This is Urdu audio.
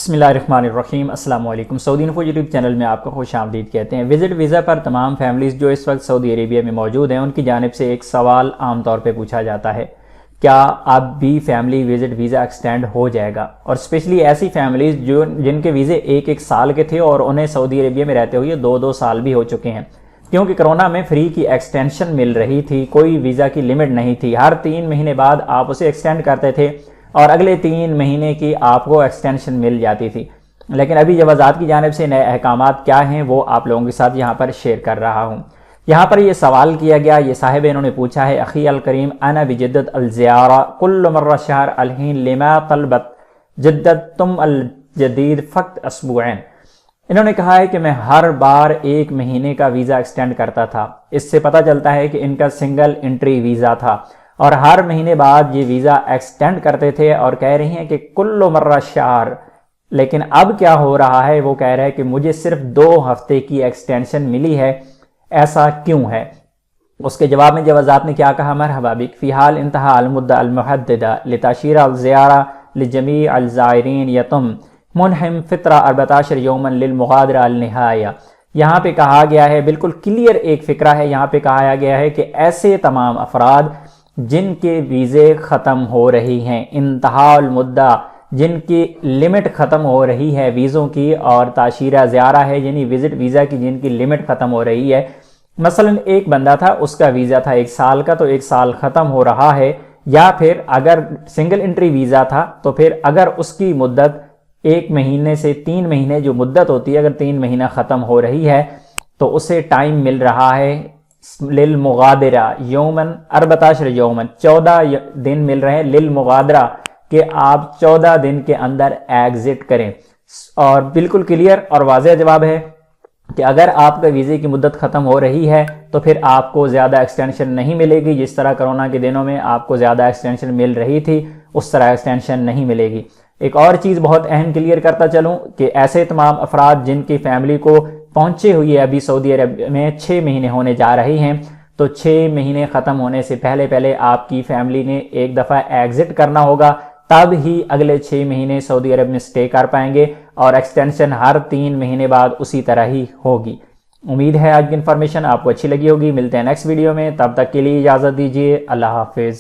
بسم اللہ الرحمن الرحیم۔ السلام علیکم۔ سعودی انفو یوٹیوب چینل میں آپ کو خوش آمدید کہتے ہیں۔ وزٹ ویزا پر تمام فیملیز جو اس وقت سعودی عربیہ میں موجود ہیں ان کی جانب سے ایک سوال عام طور پہ پوچھا جاتا ہے، کیا اب بھی فیملی وزٹ ویزا ایکسٹینڈ ہو جائے گا؟ اور اسپیشلی ایسی فیملیز جن کے ویزے ایک سال کے تھے اور انہیں سعودی عربیہ میں رہتے ہوئے 2 سال بھی ہو چکے ہیں، کیونکہ کرونا میں فری کی ایکسٹینشن مل رہی تھی، کوئی ویزا کی لمٹ نہیں تھی، ہر 3 مہینے بعد آپ اسے ایکسٹینڈ کرتے تھے اور اگلے 3 مہینے کی آپ کو ایکسٹینشن مل جاتی تھی۔ لیکن ابھی جوازات کی جانب سے نئے احکامات کیا ہیں وہ آپ لوگوں کے ساتھ یہاں پر شیئر کر رہا ہوں۔ یہاں پر یہ سوال کیا گیا، یہ صاحب انہوں نے پوچھا ہے، اخی الکریم انا بجدت الزیارہ کل مرہ شہر الحین لما طلبت جدت تم الجدید فقط اسبوعین۔ انہوں نے کہا ہے کہ میں ہر بار 1 مہینے کا ویزا ایکسٹینڈ کرتا تھا، اس سے پتہ چلتا ہے کہ ان کا سنگل انٹری ویزا تھا اور ہر مہینے بعد یہ ویزا ایکسٹینڈ کرتے تھے اور کہہ رہی ہیں کہ کل مرہ شہر، لیکن اب کیا ہو رہا ہے وہ کہہ رہا ہے کہ مجھے صرف 2 ہفتے کی ایکسٹینشن ملی ہے، ایسا کیوں ہے؟ اس کے جواب میں جوازات نے کیا کہا، مرحبا بک فی حال انتہا المدہ المحددہ لتاشیر الزیارہ لجمیع الزائرین یتم منحم فطرہ 14 یوما للمغادرہ النہایہ۔ یہاں پہ کہا گیا ہے، بالکل کلیئر ایک فکرہ ہے، یہاں پہ کہا گیا ہے کہ ایسے تمام افراد جن کے ویزے ختم ہو رہی ہیں، انتہا المدہ جن کی لمٹ ختم ہو رہی ہے ویزوں کی، اور تاشیرہ زیارہ ہے یعنی وزٹ ویزا کی جن کی لمٹ ختم ہو رہی ہے۔ مثلا ایک بندہ تھا، اس کا ویزا تھا 1 سال کا، تو 1 سال ختم ہو رہا ہے، یا پھر اگر سنگل انٹری ویزا تھا تو پھر اگر اس کی مدت 1 مہینے سے 3 مہینے جو مدت ہوتی ہے، اگر 3 مہینہ ختم ہو رہی ہے تو اسے ٹائم مل رہا ہے للمغادرہ یومن 14 یومن 14 دن مل رہے ہیں للمغادرہ کہ آپ 14 دن کے اندر ایگزٹ کریں۔ اور بالکل کلیئر اور واضح جواب ہے کہ اگر آپ کا ویزے کی مدت ختم ہو رہی ہے تو پھر آپ کو زیادہ ایکسٹینشن نہیں ملے گی، جس طرح کرونا کے دنوں میں آپ کو زیادہ ایکسٹینشن مل رہی تھی اس طرح ایکسٹینشن نہیں ملے گی۔ ایک اور چیز بہت اہم کلیئر کرتا چلوں کہ ایسے تمام افراد جن کی فیملی کو پہنچے ہوئے ابھی سعودی عرب میں 6 مہینے ہونے جا رہی ہیں، تو 6 مہینے ختم ہونے سے پہلے آپ کی فیملی نے ایک دفعہ ایگزٹ کرنا ہوگا، تب ہی اگلے 6 مہینے سعودی عرب میں سٹے کر پائیں گے، اور ایکسٹینشن ہر 3 مہینے بعد اسی طرح ہی ہوگی۔ امید ہے آج کی انفارمیشن آپ کو اچھی لگی ہوگی۔ ملتے ہیں نیکسٹ ویڈیو میں، تب تک کے لیے اجازت دیجیے، اللہ حافظ۔